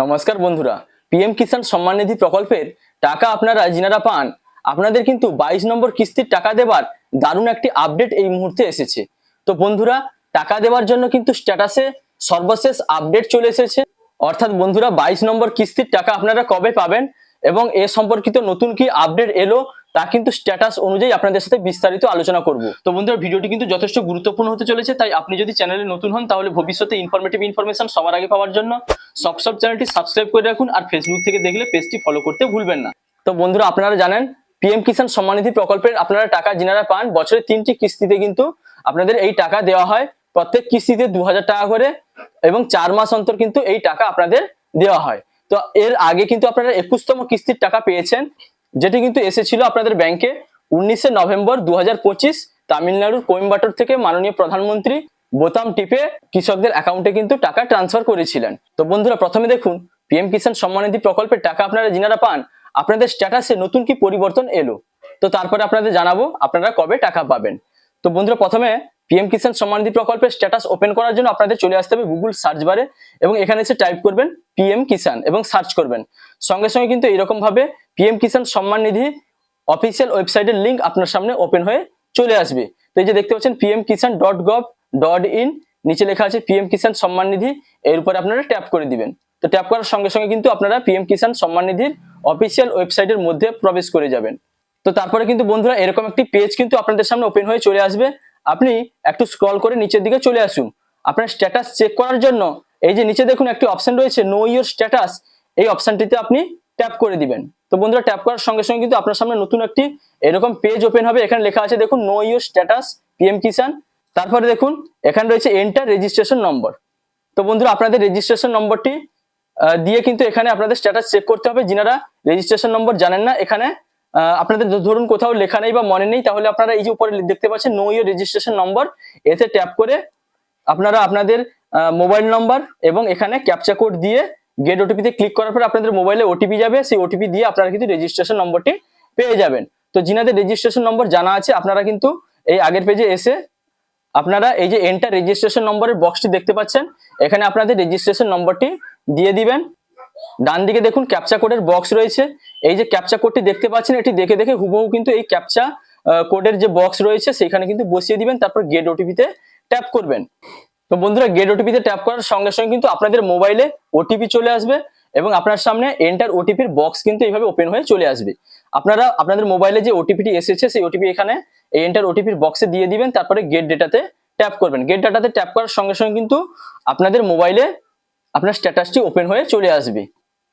নমস্কার বন্ধুরা, পিএম কিষাণ সম্মান নিধি প্রকল্পের টাকা আপনারা যিনারা পান, আপনাদের কিন্তু 22 নম্বর কিস্তির টাকা দেবার দারুণ একটি আপডেট এই মুহূর্তে এসেছে। তো বন্ধুরা, টাকা দেওয়ার জন্য কিন্তু স্ট্যাটাসে সর্বশেষ আপডেট চলে এসেছে। অর্থাৎ বন্ধুরা, 22 নম্বর কিস্তির টাকা আপনারা কবে পাবেন এবং এ সম্পর্কিত নতুন কি আপডেট এলো তা কিন্তু স্ট্যাটাস অনুযায়ী আপনাদের সাথে বিস্তারিত আলোচনা করব। তো বন্ধুরা, ভিডিওটি কিন্তু যথেষ্ট গুরুত্বপূর্ণ হতে চলেছে, তাই আপনি যদি চ্যানেলে নতুন হন তাহলে ভবিষ্যতে ইনফরমেটিভ ইনফরমেশন সবার আগে পাওয়ার জন্য সব চ্যানেলটি সাবস্ক্রাইব করে রাখুন, আর ফেসবুক থেকে দেখলে পেজটি ফলো করতে ভুলবেন না। তো বন্ধুরা, আপনারা জানেন পিএম কিষাণ সম্মান নিধি প্রকল্পের আপনারা টাকা যিনারা পান, বছরে 3টি কিস্তিতে কিন্তু আপনাদের এই টাকা দেওয়া হয়। প্রত্যেক কিস্তিতে 2000 টাকা করে এবং 4 মাস অন্তর কিন্তু এই টাকা আপনাদের দেওয়া হয়। তো এর আগে কিন্তু আপনারা 21তম কিস্তির টাকা পেয়েছেন, যেটি কিন্তু এসেছিল আপনাদের ব্যাংকে 19শে নভেম্বর 2025 তামিলনাড়ুর কোয়েম্বাটোর থেকে মাননীয় প্রধানমন্ত্রী বোতাম টিপে কৃষকদের অ্যাকাউন্টে কিন্তু টাকা ট্রান্সফার করেছিলেন। তো বন্ধুরা, প্রথমে দেখুন পিএম কিষাণ সম্মান নিধি প্রকল্পের টাকা আপনারা যিনারা পান, আপনাদের স্ট্যাটাসে নতুন কি পরিবর্তন এলো, তো তারপরে আপনাদের জানাবো আপনারা কবে টাকা পাবেন। তো বন্ধুরা, প্রথমে পিএম কিষাণ সম্মান নিধি প্রকল্পের স্ট্যাটাস ওপেন করার জন্য আপনাদের চলে আসতে হবে গুগল সার্চ বারে এবং এখানে এসে টাইপ করবেন পিএম কিষাণ এবং সার্চ করবেন। সঙ্গে সঙ্গে কিন্তু এরকম ভাবে পিএম কিষাণ সম্মান নিধি অফিসিয়াল ওয়েবসাইটের লিঙ্ক আপনার সামনে ওপেন হয়ে চলে আসবে। তো এই যে দেখতে পাচ্ছেন pmkisan.gov.in, নিচে লেখা আছে পিএম কিষাণ সম্মান নিধি, এর উপরে আপনারা ট্যাপ করে দিবেন। তো ট্যাপ করার সঙ্গে সঙ্গে কিন্তু আপনারা পিএম কিষাণ সম্মান নিধির অফিসিয়াল ওয়েবসাইটের মধ্যে প্রবেশ করে যাবেন। তো তারপরে কিন্তু বন্ধুরা, এরকম একটি পেজ কিন্তু আপনাদের সামনে ওপেন হয়ে চলে আসবে। আপনি একটু স্ক্রল করে নিচের দিকে চলে আসুন। আপনার স্ট্যাটাস চেক করার জন্য এই যে নিচে দেখুন একটি অপশন রয়েছে নো ইওর স্ট্যাটাস, এই অপশনটিতে আপনি ট্যাপ করে দিবেন। তো বন্ধুরা, ট্যাপ করার সঙ্গে সঙ্গে কিন্তু আপনার সামনে নতুন একটি এরকম পেজ ওপেন হবে। এখানে লেখা আছে দেখুন নো ইওর স্ট্যাটাস পিএম কিষাণ। তারপরে দেখুন এখানে রয়েছে এন্টার রেজিস্ট্রেশন নম্বর। তো বন্ধুরা, আপনাদের রেজিস্ট্রেশন নম্বরটি দিয়ে কিন্তু এখানে আপনাদের স্ট্যাটাস চেক করতে হবে। যিনারা রেজিস্ট্রেশন নম্বর জানেন না, এখানে আপনাদের ধরুন কোথাও লেখা নেই বা মনে নেই, তাহলে আপনারা এই যে উপরে দেখতে পাচ্ছেন নো ইওর রেজিস্ট্রেশন নম্বর, এতে ট্যাপ করে আপনারা আপনাদের মোবাইল নম্বর এবং এখানে ক্যাপচা কোড দিয়ে গেট ওটিপিতে ক্লিক করার পর আপনাদের মোবাইলে ওটিপি যাবে, সেই ওটিপি দিয়ে আপনারা কিন্তু রেজিস্ট্রেশন নম্বরটি পেয়ে যাবেন। তো যিনাদের রেজিস্ট্রেশন নম্বর জানা আছে, আপনারা কিন্তু এই আগের পেজে এসে আপনারা এই যে এন্টার রেজিস্ট্রেশন নম্বরের বক্সটি দেখতে পাচ্ছেন, এখানে আপনাদের রেজিস্ট্রেশন নম্বরটি দিয়ে দিবেন। ডান দিকে দেখুন ক্যাপচা কোডের বক্স রয়েছে, এই যে ক্যাপচা কোডটি দেখতে পাচ্ছেন, এটি দেখে দেখে হুবহু কিন্তু এই ক্যাপচা কোডের যে বক্স রয়েছে সেখানে কিন্তু বসিয়ে দিবেন, তারপর গেট ওটিপিতে ট্যাপ করবেন। তো বন্ধুরা, গেট ওটিপিতে ট্যাপ করার সঙ্গে সঙ্গে কিন্তু আপনাদের মোবাইলে ওটিপি চলে আসবে এবং আপনার সামনে এন্টার ওটিপির বক্স কিন্তু এইভাবে ওপেন হয়ে চলে আসবে। আপনারা আপনাদের মোবাইলে যে ওটিপিটি এসেছে সেই ওটিপি এখানে এই এন্টার ওটিপির বক্সে দিয়ে দিবেন, তারপরে গেট ডেটাতে ট্যাপ করবেন। গেট ডেটাতে ট্যাপ করার সঙ্গে সঙ্গে কিন্তু আপনাদের মোবাইলে আপনার স্ট্যাটাসটি ওপেন হয়ে চলে আসবে।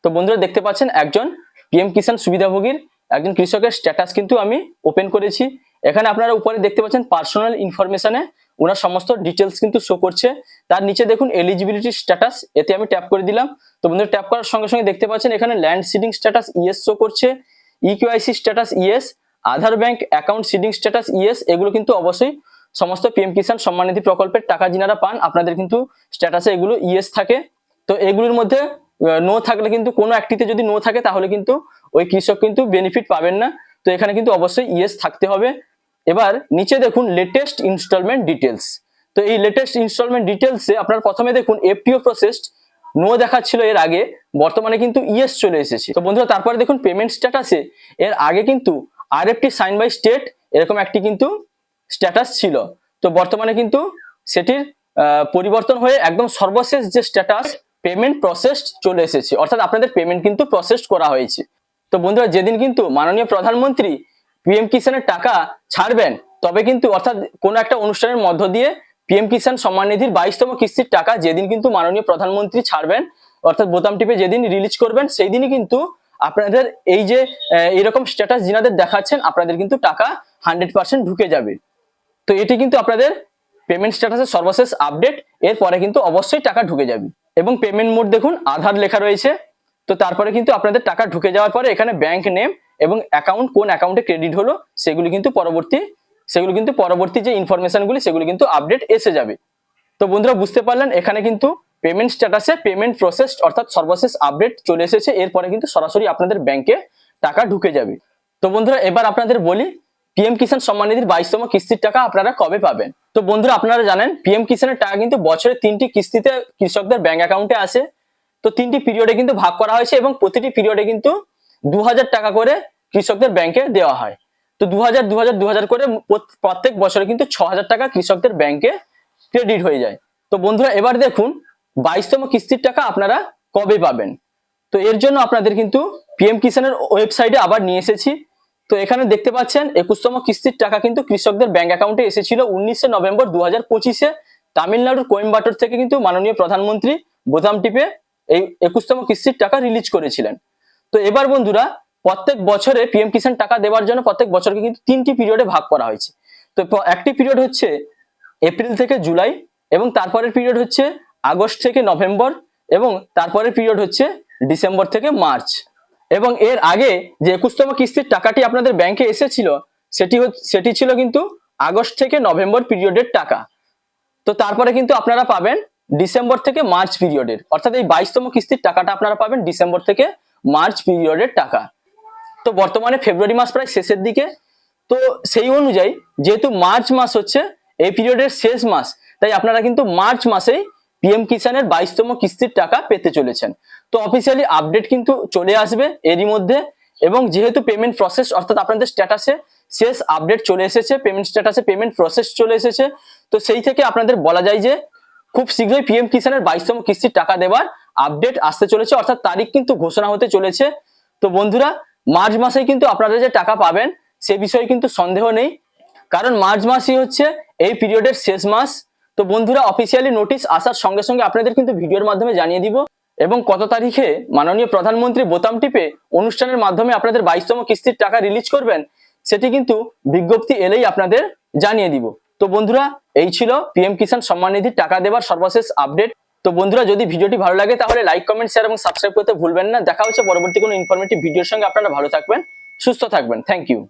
তো বন্ধুরা, দেখতে পাচ্ছেন একজন পিএম কিষাণ সুবিধাভোগীর একজন কৃষকের স্ট্যাটাস কিন্তু আমি ওপেন করেছি। এখানে আপনারা উপরে দেখতে পাচ্ছেন পার্সোনাল ইনফরমেশনে ওনার সমস্ত ডিটেলস কিন্তু শো করছে। তার নিচে দেখুন এলিজিবিলিটি স্ট্যাটাস, এতে আমি ট্যাপ করে দিলাম। তো বন্ধুরা, ট্যাপ করার সঙ্গে সঙ্গে দেখতে পাচ্ছেন এখানে land seeding status yes show করছে, eKYC status yes, Aadhaar bank account seeding status yes. এগুলো কিন্তু অবশ্যই সমস্ত পিএম কিষাণ সম্মান নিধি প্রকল্পের টাকা যিনারা পান আপনাদের কিন্তু স্ট্যাটাসে এগুলো ইয়েস থাকে। তো এগুলোর মধ্যে নো থাকলে কিন্তু কোনো একটিতে যদি নো থাকে তাহলে কিন্তু ওই কৃষক কিন্তু বেনিফিট পাবেন না। তো এখানে কিন্তু অবশ্যই ইয়েস থাকতে হবে। এবার নিচে দেখুন লেটেস্ট ইনস্টলমেন্ট ডিটেলস। তো এই লেটেস্ট ইনস্টলমেন্ট ডিটেলসে আপনার প্রথমে দেখুন এফটিও প্রসেসড নো দেখাচ্ছিল এর আগে, বর্তমানে কিন্তু ইয়েস চলে এসেছে। তো বন্ধুরা, তারপরে দেখুন পেমেন্ট স্ট্যাটাসে এর আগে কিন্তু আরএফটি সাইন বাই স্টেট এরকম একটি কিন্তু স্ট্যাটাস ছিল। তো বর্তমানে কিন্তু সেটির পরিবর্তন হয়ে একদম সর্বশেষ যে স্ট্যাটাস পেমেন্ট প্রসেসড চলে এসেছে, অর্থাৎ আপনাদের পেমেন্ট কিন্তু প্রসেসড করা হয়েছে। তো বন্ধুরা, যেদিন কিন্তু মাননীয় প্রধানমন্ত্রী পিএম কিষাণের টাকা ছাড়বেন, তবে কিন্তু অর্থাৎ কোনো একটা অনুষ্ঠানের মধ্য দিয়ে পিএম কিষাণ সম্মান নিধির 22তম কিস্তির টাকা যেদিন কিন্তু মাননীয় প্রধানমন্ত্রী ছাড়বেন, অর্থাৎ বোতাম টিপে যেদিন রিলিজ করবেন, সেই দিনই কিন্তু আপনাদের এই যে এরকম স্ট্যাটাস যিনাদের দেখাচ্ছেন আপনাদের কিন্তু টাকা 100% ঢুকে যাবে। তো এটি কিন্তু আপনাদের পেমেন্ট স্ট্যাটাসের সর্বশেষ আপডেট, এরপরে কিন্তু অবশ্যই টাকা ঢুকে যাবে। এবং পেমেন্ট মোড দেখুন আধার লেখা রয়েছে। তো তারপরে কিন্তু আপনাদের টাকা ঢুকে যাওয়ার পরে এখানে ব্যাংক নেম এবং অ্যাকাউন্ট কোন অ্যাকাউন্টে ক্রেডিট হলো সেগুলো কিন্তু পরবর্তী যে ইনফরমেশনগুলি সেগুলো কিন্তু আপডেট এসে যাবে। তো বন্ধুরা, বুঝতে পারলেন এখানে কিন্তু পেমেন্ট স্ট্যাটাসে পেমেন্ট প্রসেসড অর্থাৎ সর্বশেষ আপডেট চলে এসেছে, এরপরে কিন্তু সরাসরি আপনাদের ব্যাংকে টাকা ঢুকে যাবে। তো বন্ধুরা, এবার আপনাদের বলি পিএম কিষাণ সম্মান নিধির 22তম কিস্তির টাকা আপনারা কবে পাবেন। তো বন্ধুরা, আপনারা জানেন পিএম কিষাণের টাকা কিন্তু বছরে 3টি কিস্তিতে কৃষকদের ব্যাংক অ্যাকাউন্টে আসে। তো 3টি পিরিয়ডে কিন্তু ভাগ করা হয়েছে এবং প্রতিটি পিরিয়ডে কিন্তু 2000 টাকা করে কৃষকদের ব্যাংকে দেওয়া হয়। তো 2000 করে প্রত্যেক বছরে কিন্তু 6000 টাকা কৃষকদের ব্যাংকে ক্রেডিট হয়ে যায়। তো বন্ধুরা এবার দেখুন 22তম কিস্তির টাকা আপনারা কবে পাবেন। তো এর জন্য আপনাদের কিন্তু পিএম কিষানের ওয়েবসাইটে আবার নিয়ে এসেছি। তো এখানে দেখতে পাচ্ছেন 21তম কিস্তির টাকা কিন্তু কৃষকদের ব্যাংক অ্যাকাউন্টে এসেছিল 19শে নভেম্বর 2025-এ তামিলনাড়ুর কোয়েম্বাটোর থেকে কিন্তু মাননীয় প্রধানমন্ত্রী বোতাম টিপে এই 21তম কিস্তির টাকা রিলিজ করেছিলেন। তো এবার বন্ধুরা প্রত্যেক বছরে পিএম কিষান টাকা দেওয়ার জন্য প্রত্যেক বছরকে কিন্তু 3টি পিরিয়ডে ভাগ করা হয়েছে। তো একটি পিরিয়ড হচ্ছে এপ্রিল থেকে জুলাই, এবং তারপরের পিরিয়ড হচ্ছে আগস্ট থেকে নভেম্বর, এবং তারপরের পিরিয়ড হচ্ছে ডিসেম্বর থেকে মার্চ। এবং এর আগে যে 21তম কিস্তির টাকাটি আপনাদের ব্যাংকে এসেছিল সেটি ছিল কিন্তু আগস্ট থেকে নভেম্বর পিরিয়ডের টাকা। তো তারপরে কিন্তু আপনারা পাবেন ডিসেম্বর থেকে মার্চ পিরিয়ডের, অর্থাৎ এই 22তম কিস্তির টাকাটা আপনারা পাবেন ডিসেম্বর থেকে মার্চ পিরিয়ডের টাকা। তো বর্তমানে ফেব্রুয়ারি মাস প্রায় শেষের দিকে, তো সেই অনুযায়ী যেহেতু মার্চ মাস হচ্ছে এই পিরিয়ডের শেষ মাস, তাই আপনারা কিন্তু মার্চ মাসেই পিএম কিষানের 22তম কিস্তির টাকা পেতে চলেছেন। তো অফিসিয়ালি আপডেট কিন্তু চলে আসবে এরই মধ্যে, এবং যেহেতু পেমেন্ট প্রসেস অর্থাৎ আপনাদের স্ট্যাটাসে শেষ আপডেট চলে এসেছে, পেমেন্ট স্ট্যাটাসে পেমেন্ট প্রসেস চলে এসেছে, তো সেই থেকে আপনাদের বলা যায় যে খুব শীঘ্রই পিএম কিষানের 22তম কিস্তির টাকা দেওয়ার আপডেট আসতে চলেছে, অর্থাৎ তারিখ কিন্তু ঘোষণা হতে চলেছে। তো বন্ধুরা মার্চ মাসেই কিন্তু আপনারা যে টাকা পাবেন সে বিষয়ে কিন্তু সন্দেহ নেই, কারণ মার্চ মাসই হচ্ছে এই পিরিয়ডের শেষ মাস। তো বন্ধুরা অফিসিয়ালি নোটিশ আসার সঙ্গে সঙ্গে আপনাদের কিন্তু ভিডিওর মাধ্যমে জানিয়ে দিব, এবং কত তারিখে মাননীয় প্রধানমন্ত্রী বোতাম টিপে অনুষ্ঠানের মাধ্যমে আপনাদের 22তম কিস্তির টাকা রিলিজ করবেন সেটি কিন্তু বিজ্ঞপ্তি এলেই আপনাদের জানিয়ে দিব। তো বন্ধুরা এই ছিল পিএম কিষান সম্মান নিধির টাকা দেওয়ার সর্বশেষ আপডেট। তো বন্ধুরা যদি ভিডিওটি ভালো লাগে তাহলে লাইক, কমেন্ট, শেয়ার এবং সাবস্ক্রাইব করতে ভুলবেন না। দেখা হচ্ছে পরবর্তী কোনো ইনফরমেটিভ ভিডিওর সঙ্গে। আপনারা ভালো থাকবেন, সুস্থ থাকবেন। Thank you.